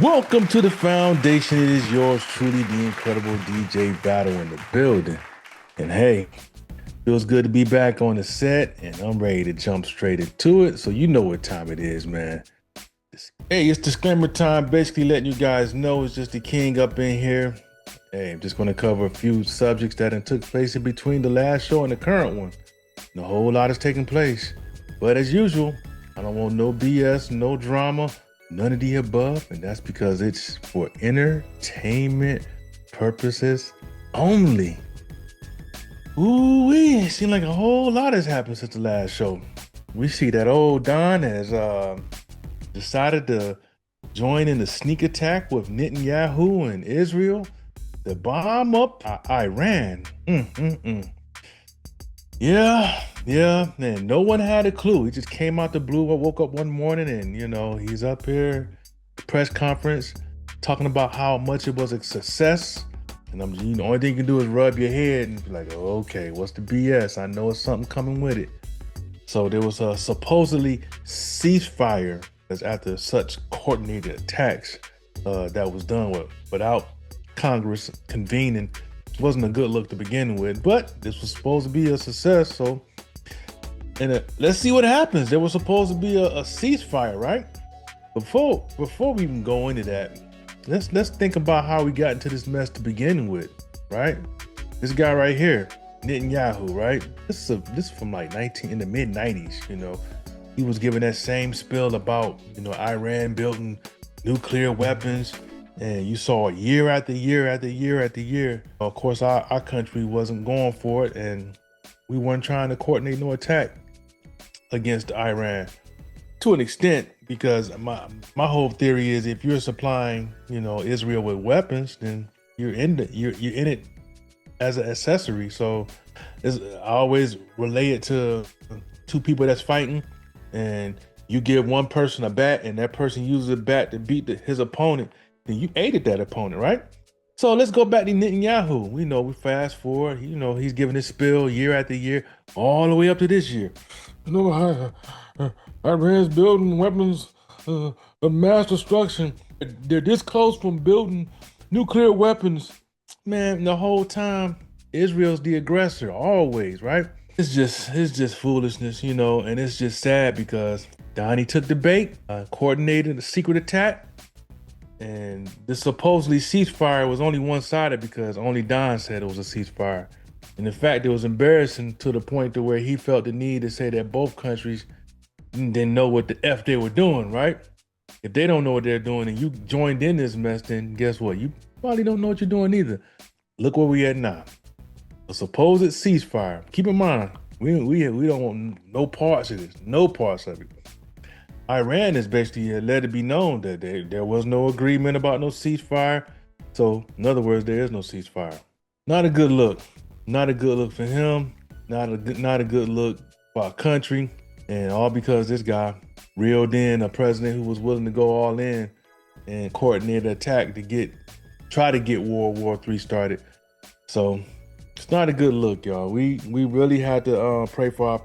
Welcome to the foundation. It is yours truly, the incredible DJ Battle in the building. And hey, feels good to be back on the set, and I'm ready to jump straight into it. So you know what time it is, man. Hey, it's disclaimer time. Basically letting you guys know it's just the king up in here. Hey, I'm just going to cover a few subjects that took place in between the last show and the current one. And a whole lot is taking place. But as usual, I don't want no BS, no drama, none of the above. And that's because it's for entertainment purposes only. Ooh-wee, it seems like a whole lot has happened since the last show. We see that old Don has decided to join in the sneak attack with Netanyahu and Israel to bomb up Iran. Yeah, man. No one had a clue. He just came out the blue. I woke up one morning and, he's up here, press conference, talking about how much it was a success. And the only thing you can do is rub your head and be like, oh, okay, what's the BS? I know it's something coming with it. So there was a supposedly ceasefire that's after such coordinated attacks that was done without Congress convening. Wasn't a good look to begin with, but this was supposed to be a success. So, let's see what happens. There was supposed to be a ceasefire, right? Before we even go into that, let's think about how we got into this mess to begin with, right? This guy right here, Netanyahu, right? This is from like in the mid 90s. He was giving that same spill about Iran building nuclear weapons. And you saw year after year after year after year. Of course, our country wasn't going for it, and we weren't trying to coordinate no attack against Iran to an extent, because my whole theory is if you're supplying Israel with weapons, then you're in it as an accessory. So I always relate it to two people that's fighting, and you give one person a bat, and that person uses a bat to beat his opponent. Then you aided that opponent, right? So let's go back to Netanyahu. We fast forward. He's giving his spill year after year, all the way up to this year. Iran's building weapons of mass destruction. They're this close from building nuclear weapons. Man, the whole time Israel's the aggressor, always, right? It's just foolishness, and it's just sad because Donnie took the bait, coordinated a secret attack. And this supposedly ceasefire was only one-sided because only Don said it was a ceasefire. And in fact, it was embarrassing to the point to where he felt the need to say that both countries didn't know what the F they were doing, right? If they don't know what they're doing and you joined in this mess, then guess what? You probably don't know what you're doing either. Look where we at now. A supposed ceasefire. Keep in mind, we don't want no parts of this, no parts of it. Iran has basically let it be known that there was no agreement about no ceasefire. So, in other words, there is no ceasefire. Not a good look. Not a good look for him. Not a good look for our country. And all because this guy reeled in a president who was willing to go all in and coordinate an attack to try to get World War III started. So, it's not a good look, y'all. We really had to pray for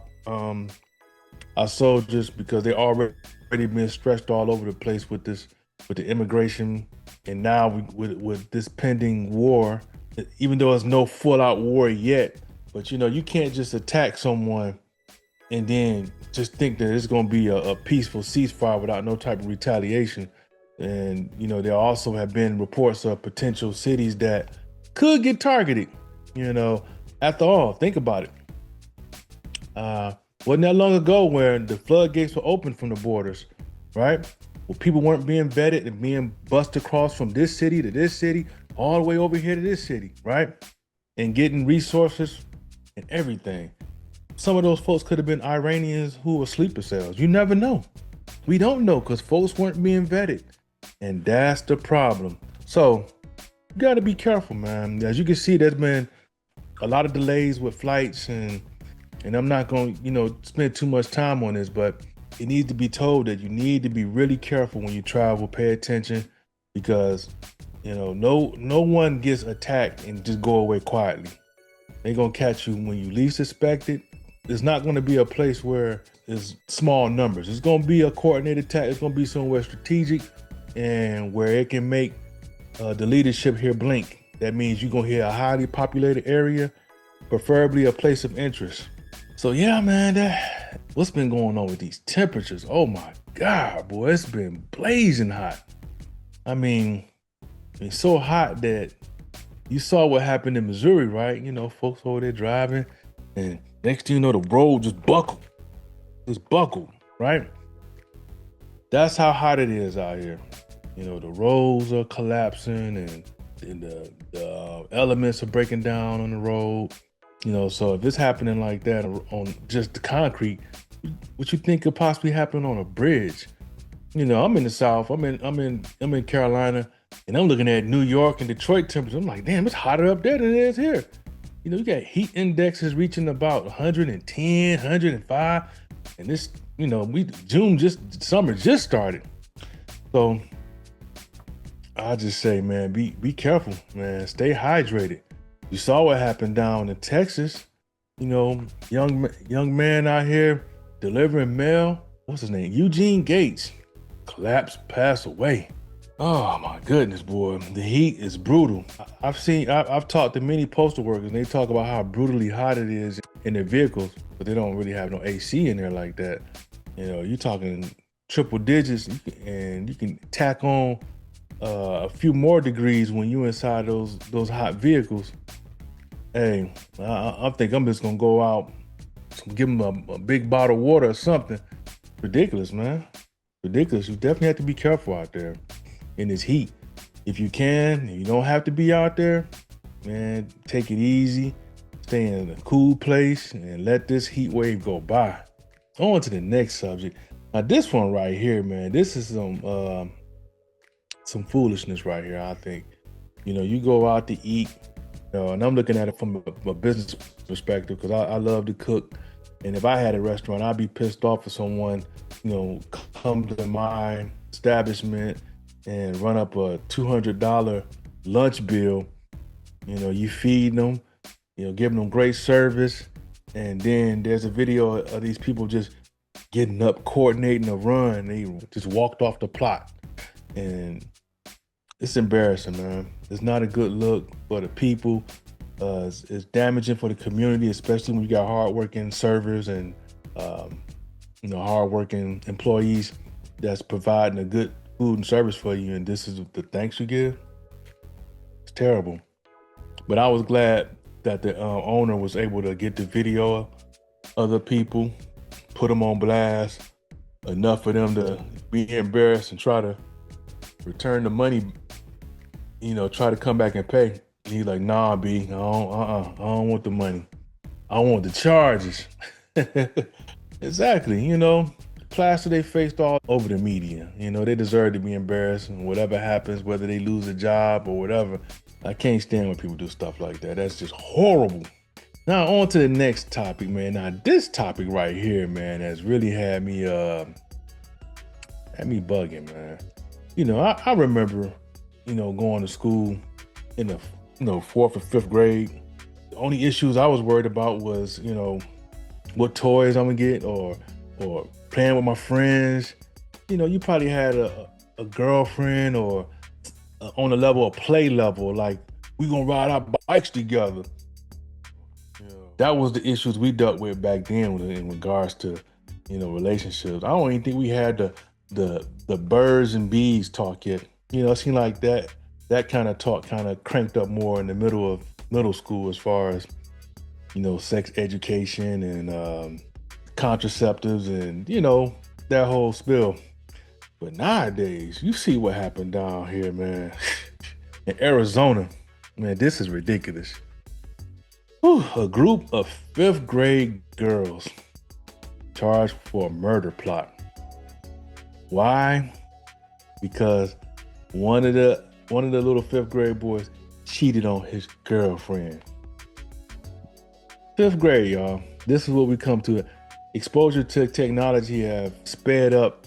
our soldiers, because they already been stretched all over the place with the immigration, and now with this pending war. Even though it's no full-out war yet, but you can't just attack someone and then just think that it's going to be a peaceful ceasefire without no type of retaliation. And there also have been reports of potential cities that could get targeted. After all, think about it. Wasn't that long ago where the floodgates were open from the borders, right? Well, people weren't being vetted and being bussed across from this city to this city, all the way over here to this city, right? And getting resources and everything. Some of those folks could have been Iranians who were sleeper cells. You never know. We don't know because folks weren't being vetted. And that's the problem. So you got to be careful, man. As you can see, there's been a lot of delays with flights, and I'm not going to, spend too much time on this, but it needs to be told that you need to be really careful when you travel. Pay attention, because no one gets attacked and just go away quietly. They're gonna catch you when you least expect it, it's not going to be a place where it's small numbers. It's going to be a coordinated attack. It's going to be somewhere strategic and where it can make the leadership here blink. That means you're going to hit a highly populated area, preferably a place of interest. So yeah, man, what's been going on with these temperatures? Oh my God, boy, it's been blazing hot. I mean, it's so hot that you saw what happened in Missouri, right? You know, folks over there driving, and next thing you know, the road just buckled, right? That's how hot it is out here. You know, the roads are collapsing, and the elements are breaking down on the road. You know, so if it's happening like that on just the concrete, what you think could possibly happen on a bridge? You know, I'm in the South. I'm in Carolina, and I'm looking at New York and Detroit temperatures. I'm like, damn, it's hotter up there than it is here. You know, you got heat indexes reaching about 110, 105, and this, you know, summer just started. So I just say, man, be careful, man. Stay hydrated. You saw what happened down in Texas. You know, young man out here delivering mail. What's his name? Eugene Gates. Collapsed, passed away. Oh my goodness, boy. The heat is brutal. I've talked to many postal workers, and they talk about how brutally hot it is in their vehicles, but they don't really have no AC in there like that. You know, you're talking triple digits, and you can tack on a few more degrees when you're inside those hot vehicles. Hey, I think I'm just gonna go out, give them a big bottle of water or something. Ridiculous, man. Ridiculous. You definitely have to be careful out there in this heat. If you can, you don't have to be out there, man, take it easy, stay in a cool place, and let this heat wave go by. On to the next subject. Now this one right here, man, this is some foolishness right here, I think. You know, you go out to eat, and I'm looking at it from a business perspective, because I love to cook. And if I had a restaurant, I'd be pissed off if someone, you know, come to my establishment and run up a $200 lunch bill. You know, you feed them, you know, giving them great service. And then there's a video of these people just getting up, coordinating a run. They just walked off the plot. And it's embarrassing, man. It's not a good look for the people. It's damaging for the community, especially when you got hardworking servers and you know, hardworking employees that's providing a good food and service for you, and this is the thanks you give. It's terrible. But I was glad that the owner was able to get the video of other people, put them on blast, enough for them to be embarrassed and try to return the money, you know, try to come back and pay. And he's like, nah, B, I don't want the money. I want the charges. Exactly, you know, plaster they faced all over the media. You know, they deserve to be embarrassed, and whatever happens, whether they lose a job or whatever. I can't stand when people do stuff like that. That's just horrible. Now on to the next topic, man. Now this topic right here, man, has really had me bugging, man. You know, I remember, you know, going to school in the, you know, 4th or 5th grade. The only issues I was worried about was, you know, what toys I'm gonna get, or playing with my friends. You know, you probably had a girlfriend, or on the level of play level, like we gonna ride our bikes together. Yeah. That was the issues we dealt with back then in regards to, you know, relationships. I don't even think we had the birds and bees talk yet. You know, it seemed like that kind of talk kind of cranked up more in the middle of middle school, as far as, you know, sex education and contraceptives and, you know, that whole spill. But nowadays, you see what happened down here, man. In Arizona, man, this is ridiculous. Whew, a group of 5th grade girls charged for a murder plot. Why? Because one of the little 5th grade boys cheated on his girlfriend. 5th grade, y'all. This is what we come to. Exposure to technology have sped up,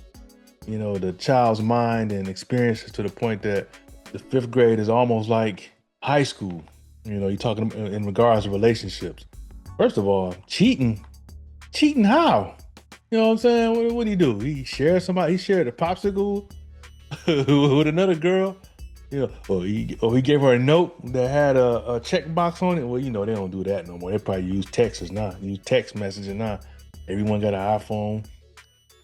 you know, the child's mind and experiences to the point that the 5th grade is almost like high school. You know, you're talking in regards to relationships. First of all, cheating Cheating how? You know what I'm saying? What did he do? He shared somebody. He shared a popsicle with another girl. You know, or he gave her a note that had a checkbox on it. Well, you know they don't do that no more. They probably use texts now. Use text messaging now. Everyone got an iPhone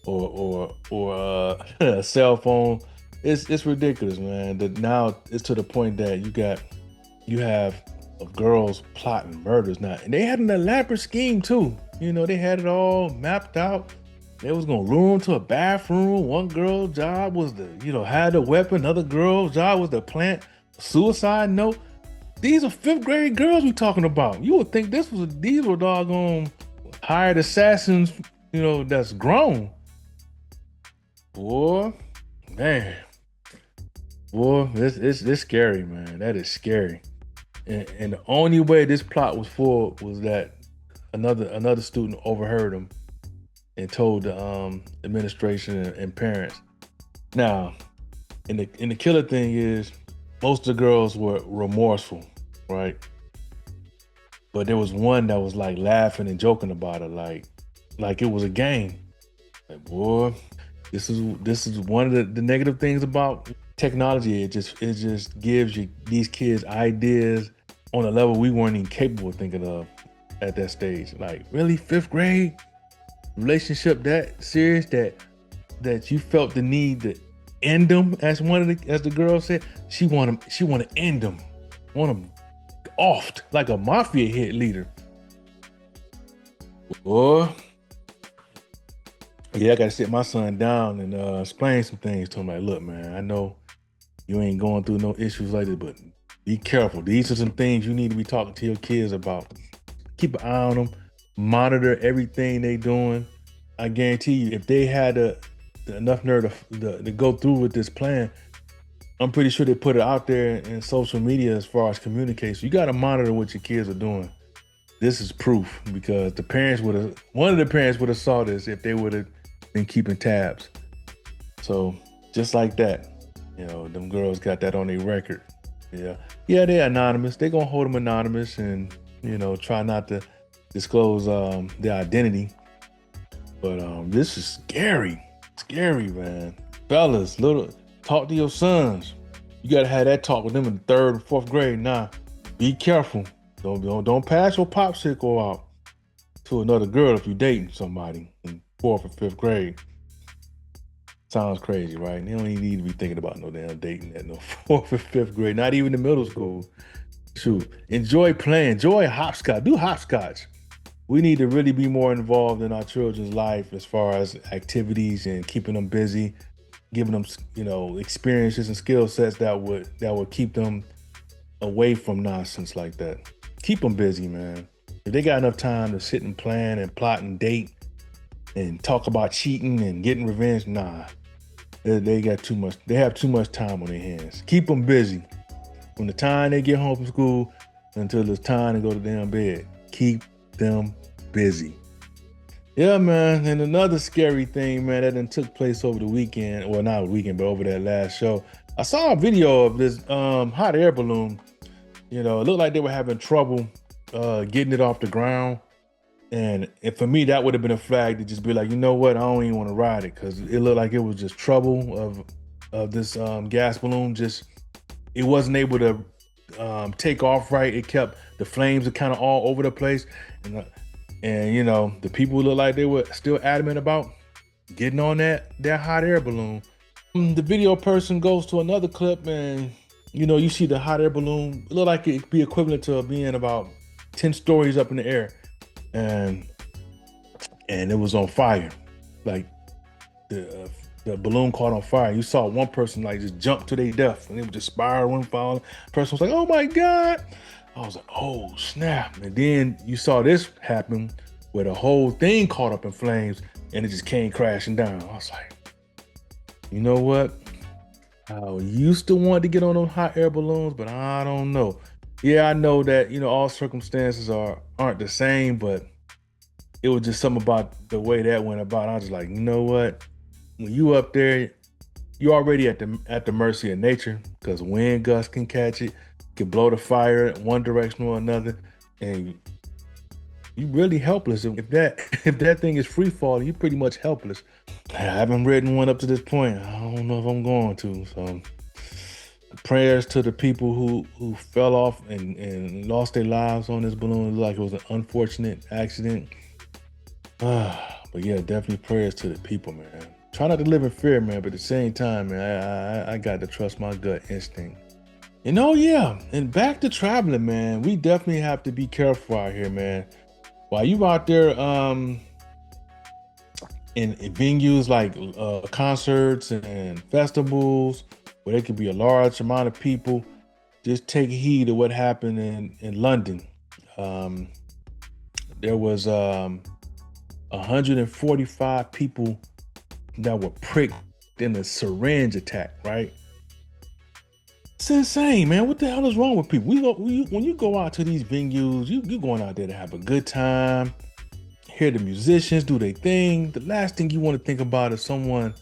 or a cell phone. It's ridiculous, man. That now it's to the point that you have of girls plotting murders now, and they had an elaborate scheme too. You know, they had it all mapped out. They was gonna lure him to a bathroom. One girl's job was to, had a weapon. Another girl's job was to plant a suicide note. These are fifth grade girls we talking about. You would think these were doggone hired assassins, that's grown. Boy, man. Boy, it's scary, man. That is scary. And the only way this plot was for was that another student overheard him and told the administration and parents. Now, and the killer thing is, most of the girls were remorseful, right? But there was one that was like laughing and joking about it, like it was a game. Like, boy, this is one of the negative things about technology. It just gives you these kids ideas on a level we weren't even capable of thinking of at that stage. Like, really, fifth grade relationship that serious that you felt the need to end them, as the girl said. She want to end them, want them offed like a mafia hit leader. Boy, yeah, I gotta sit my son down and explain some things to him. Like, look, man, I know you ain't going through no issues like this, but be careful. These are some things you need to be talking to your kids about. Keep an eye on them. Monitor everything they doing. I guarantee you, if they had enough nerve to go through with this plan, I'm pretty sure they put it out there in social media as far as communication. You got to monitor what your kids are doing. This is proof, because one of the parents would have saw this if they would have been keeping tabs. So just like that, them girls got that on their record. Yeah, they're anonymous. They're gonna hold them anonymous and try not to disclose their identity. But this is scary, man. Fellas, talk to your sons. You gotta have that talk with them in the 3rd and 4th grade. Nah, be careful. Don't pass your popsicle out to another girl if you're dating somebody in 4th or 5th grade. Sounds crazy, right? They don't even need to be thinking about no damn dating at no 4th or 5th grade, not even in middle school. Shoot, enjoy playing, enjoy hopscotch, do hopscotch. We need to really be more involved in our children's life as far as activities and keeping them busy, giving them, experiences and skill sets that would keep them away from nonsense like that. Keep them busy, man. If they got enough time to sit and plan and plot and date and talk about cheating and getting revenge, nah. They got too much. They have too much time on their hands. Keep them busy. From the time they get home from school until it's time to go to damn bed. Keep them busy. Yeah, man. And another scary thing, man, that done took place over the weekend. Well, not the weekend, but over that last show. I saw a video of this hot air balloon. It looked like they were having trouble getting it off the ground. And for me, that would have been a flag to just be like, you know what? I don't even want to ride it, because it looked like it was just trouble of this gas balloon. It wasn't able to take off right. It kept, the flames are kind of all over the place. And the people looked like they were still adamant about getting on that hot air balloon. The video person goes to another clip and, you see the hot air balloon. It looked like it'd be equivalent to being about 10 stories up in the air. And it was on fire. Like the balloon caught on fire. You saw one person like just jump to their death, and it was just spiraling, falling. The person was like, "Oh my God." I was like, "Oh snap." And then you saw this happen where the whole thing caught up in flames and it just came crashing down. I was like, you know what? I used to want to get on those hot air balloons, but I don't know. Yeah, I know that, all circumstances aren't the same, but it was just something about the way that went about. I was just like, you know what? When you up there, you're already at the mercy of nature, because wind gusts can catch it, can blow the fire in one direction or another, and You really helpless. If that if that thing is free falling, you're pretty much helpless. I haven't ridden one up to this point. I don't know if I'm going to. So prayers to the people who fell off and lost their lives on this balloon. It looked like it was an unfortunate accident. But yeah, definitely prayers to the people, man. Try not to live in fear, man, but at the same time, man, I got to trust my gut instinct. And oh yeah, and back to traveling, man. We definitely have to be careful out here, man. While you out there in venues like concerts and festivals where there could be a large amount of people, just take heed of what happened in London. Um, there was 145 people that were pricked in a syringe attack, right? It's insane, man. What the hell is wrong with people? When you go out to these venues, you going out there to have a good time, hear the musicians do their thing. The last thing you want to think about is someone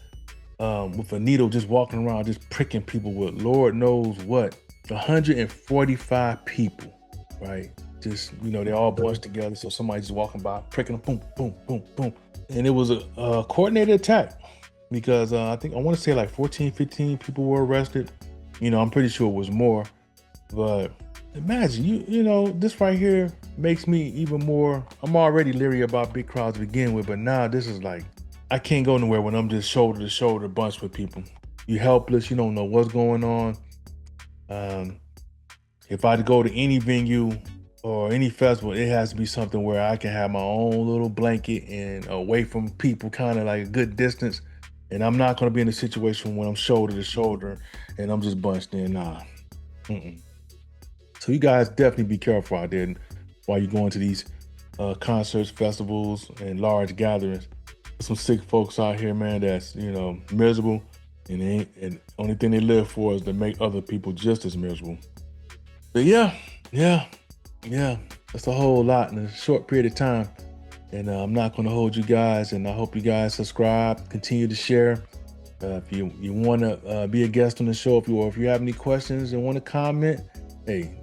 with a needle just walking around, just pricking people with Lord knows what. 145 people, right? Just, they all bunched together. So somebody's just walking by, pricking them, boom, boom, boom, boom. And it was a coordinated attack because I want to say like 14, 15 people were arrested. I'm pretty sure it was more. But imagine, this right here makes me even more, I'm already leery about big crowds to begin with, but now this is like, I can't go nowhere when I'm just shoulder to shoulder bunch with people. You're helpless, you don't know what's going on. If I go to any venue or any festival, it has to be something where I can have my own little blanket and away from people, kind of like a good distance. And I'm not going to be in a situation when I'm shoulder to shoulder and I'm just bunched in. Nah. Mm-mm. So you guys definitely be careful out there while you're going to these concerts, festivals, and large gatherings. There's some sick folks out here, man, that's, miserable. And only thing they live for is to make other people just as miserable. But yeah. That's a whole lot in a short period of time. And I'm not going to hold you guys. And I hope you guys subscribe, continue to share. If you want to be a guest on the show, if you have any questions and want to comment, hey,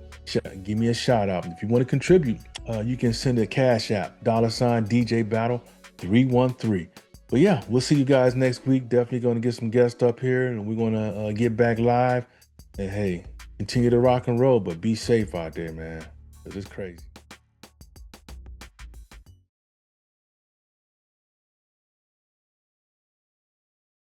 give me a shout out. If you want to contribute, you can send a cash app, $DJ Battle 313. But yeah, we'll see you guys next week. Definitely going to get some guests up here and we're going to get back live. And hey, continue to rock and roll, but be safe out there, man. Because it's crazy.